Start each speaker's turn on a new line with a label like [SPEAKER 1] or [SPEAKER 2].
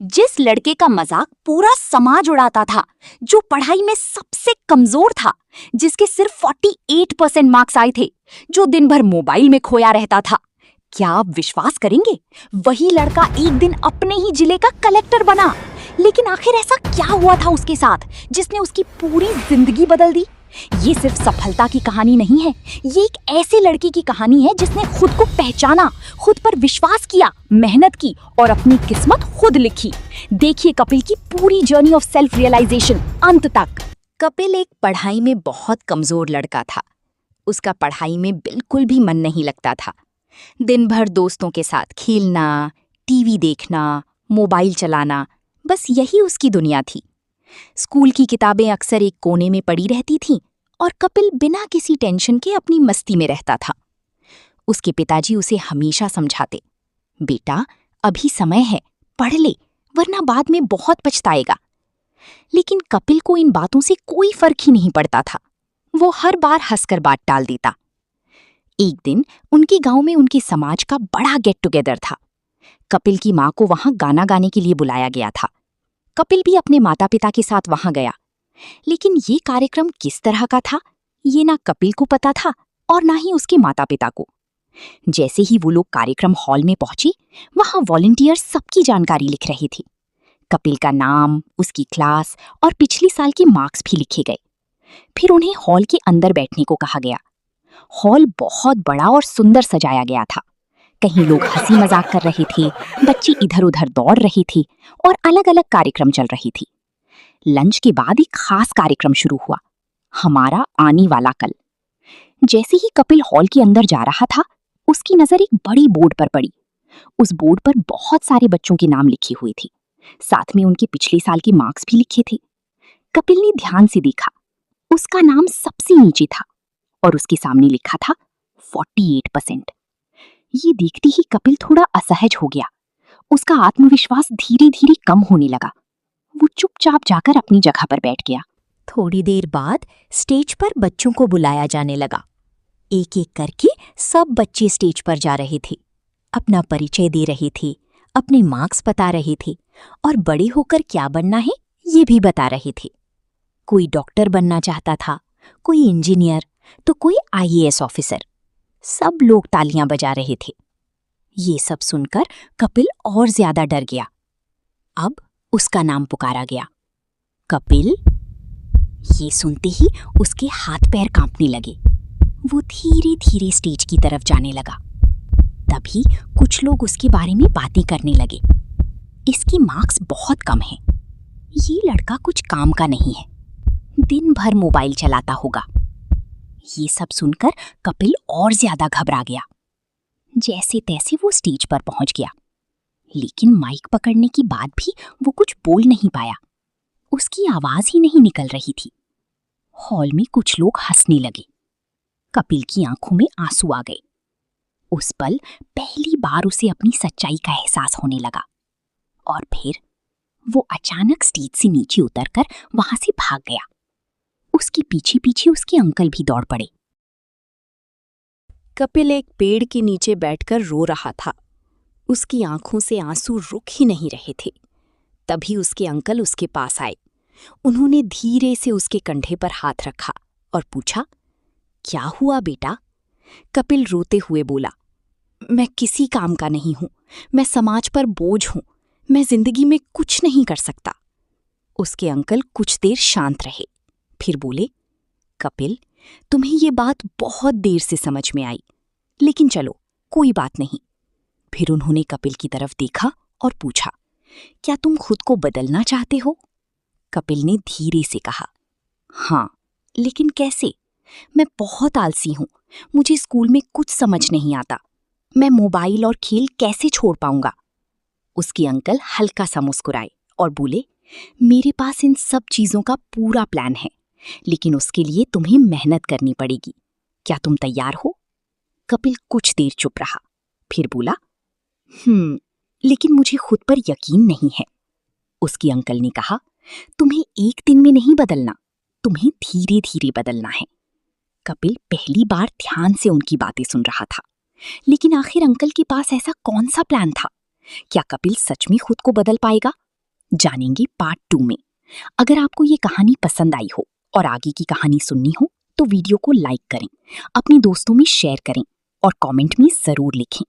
[SPEAKER 1] जिस लड़के का मजाक पूरा समाज उड़ाता था, जो पढ़ाई में सबसे कमजोर था, जिसके सिर्फ 48% मार्क्स आए थे, जो दिन भर मोबाइल में खोया रहता था, क्या आप विश्वास करेंगे, वही लड़का एक दिन अपने ही जिले का कलेक्टर बना। लेकिन आखिर ऐसा क्या हुआ था उसके साथ जिसने उसकी पूरी जिंदगी बदल दी? ये सिर्फ सफलता की कहानी नहीं है, ये एक ऐसे लड़के की कहानी है जिसने खुद को पहचाना, खुद पर विश्वास किया, मेहनत की और अपनी किस्मत खुद लिखी। देखिए कपिल की पूरी जर्नी ऑफ सेल्फ रियलाइजेशन अंत तक। कपिल एक पढ़ाई में बहुत कमजोर लड़का था। उसका पढ़ाई में बिल्कुल भी मन नहीं लगता था। दिन भर दोस्तों के साथ खेलना, टीवी देखना, मोबाइल चलाना, बस यही उसकी दुनिया थी। स्कूल की किताबें अक्सर एक कोने में पड़ी रहती थीं और कपिल बिना किसी टेंशन के अपनी मस्ती में रहता था। उसके पिताजी उसे हमेशा समझाते, बेटा अभी समय है, पढ़ ले, वरना बाद में बहुत पछताएगा। लेकिन कपिल को इन बातों से कोई फर्क ही नहीं पड़ता था। वो हर बार हंसकर बात टाल देता। एक दिन उनके गांव में उनके समाज का बड़ा गेट टुगेदर था। कपिल की मां को वहां गाना गाने के लिए बुलाया गया था। कपिल भी अपने माता पिता के साथ वहां गया। लेकिन ये कार्यक्रम किस तरह का था, ये ना कपिल को पता था और ना ही उसके माता पिता को। जैसे ही वो लोग कार्यक्रम हॉल में पहुंचे, वहां वॉलंटियर्स सबकी जानकारी लिख रहे थे। कपिल का नाम, उसकी क्लास और पिछले साल के मार्क्स भी लिखे गए। फिर उन्हें हॉल के अंदर बैठने को कहा गया। हॉल बहुत बड़ा और सुंदर सजाया गया था। कहीं लोग हंसी मजाक कर रहे थे, बच्चे इधर उधर दौड़ रहे थे और अलग अलग कार्यक्रम चल रही थी। लंच के बाद एक खास कार्यक्रम शुरू हुआ, हमारा आने वाला कल। जैसे ही कपिल हॉल के अंदर जा रहा था, उसकी नजर एक बड़ी बोर्ड पर पड़ी। उस बोर्ड पर बहुत सारे बच्चों के नाम लिखे हुए थे, साथ में उनके पिछले साल के मार्क्स भी लिखे थे। कपिल ने ध्यान से देखा, उसका नाम सबसे नीचे था और उसके सामने लिखा था 48%। ये देखते ही कपिल थोड़ा असहज हो गया। उसका आत्मविश्वास धीरे धीरे कम होने लगा। वो चुपचाप जाकर अपनी जगह पर बैठ गया। थोड़ी देर बाद स्टेज पर बच्चों को बुलाया जाने लगा। एक एक करके सब बच्चे स्टेज पर जा रहे थे, अपना परिचय दे रहे थे, अपने मार्क्स बता रहे थे और बड़े होकर क्या बनना है ये भी बता रहे थे। कोई डॉक्टर बनना चाहता था, कोई इंजीनियर, तो कोई IAS ऑफिसर। सब लोग तालियां बजा रहे थे। ये सब सुनकर कपिल और ज्यादा डर गया। अब उसका नाम पुकारा गया, कपिल। ये सुनते ही उसके हाथ पैर कांपने लगे। वो धीरे धीरे स्टेज की तरफ जाने लगा। तभी कुछ लोग उसके बारे में बातें करने लगे। इसके मार्क्स बहुत कम हैं। ये लड़का कुछ काम का नहीं है, दिन भर मोबाइल चलाता होगा। ये सब सुनकर कपिल और ज्यादा घबरा गया। जैसे तैसे वो स्टेज पर पहुंच गया, लेकिन माइक पकड़ने के बाद भी वो कुछ बोल नहीं पाया। उसकी आवाज ही नहीं निकल रही थी। हॉल में कुछ लोग हंसने लगे। कपिल की आंखों में आंसू आ गए। उस पल पहली बार उसे अपनी सच्चाई का एहसास होने लगा। और फिर वो अचानक स्टेज से नीचे उतरकर वहां से भाग गया। उसके पीछे पीछे उसके अंकल भी दौड़ पड़े। कपिल एक पेड़ के नीचे बैठकर रो रहा था। उसकी आंखों से आंसू रुक ही नहीं रहे थे। तभी उसके अंकल उसके पास आए। उन्होंने धीरे से उसके कंधे पर हाथ रखा और पूछा, क्या हुआ बेटा? कपिल रोते हुए बोला, मैं किसी काम का नहीं हूं, मैं समाज पर बोझ हूं, मैं जिंदगी में कुछ नहीं कर सकता। उसके अंकल कुछ देर शांत रहे, फिर बोले, कपिल, तुम्हें ये बात बहुत देर से समझ में आई, लेकिन चलो कोई बात नहीं। फिर उन्होंने कपिल की तरफ देखा और पूछा, क्या तुम खुद को बदलना चाहते हो? कपिल ने धीरे से कहा, हाँ, लेकिन कैसे? मैं बहुत आलसी हूं, मुझे स्कूल में कुछ समझ नहीं आता, मैं मोबाइल और खेल कैसे छोड़ पाऊंगा? उसके अंकल हल्का सा मुस्कुराए और बोले, मेरे पास इन सब चीजों का पूरा प्लान है, लेकिन उसके लिए तुम्हें मेहनत करनी पड़ेगी। क्या तुम तैयार हो? कपिल कुछ देर चुप रहा, फिर बोला, लेकिन मुझे खुद पर यकीन नहीं है। उसके अंकल ने कहा, तुम्हें एक दिन में नहीं बदलना, तुम्हें धीरे धीरे बदलना है। कपिल पहली बार ध्यान से उनकी बातें सुन रहा था, लेकिन आखिर अंकल के पास ऐसा कौन सा प्लान था? क्या कपिल सच में खुद को बदल पाएगा जानेंगे पार्ट 2 में। अगर आपको ये कहानी पसंद आई हो और आगे की कहानी सुननी हो तो वीडियो को लाइक करें, अपने दोस्तों में शेयर करें और कमेंट में जरूर लिखें।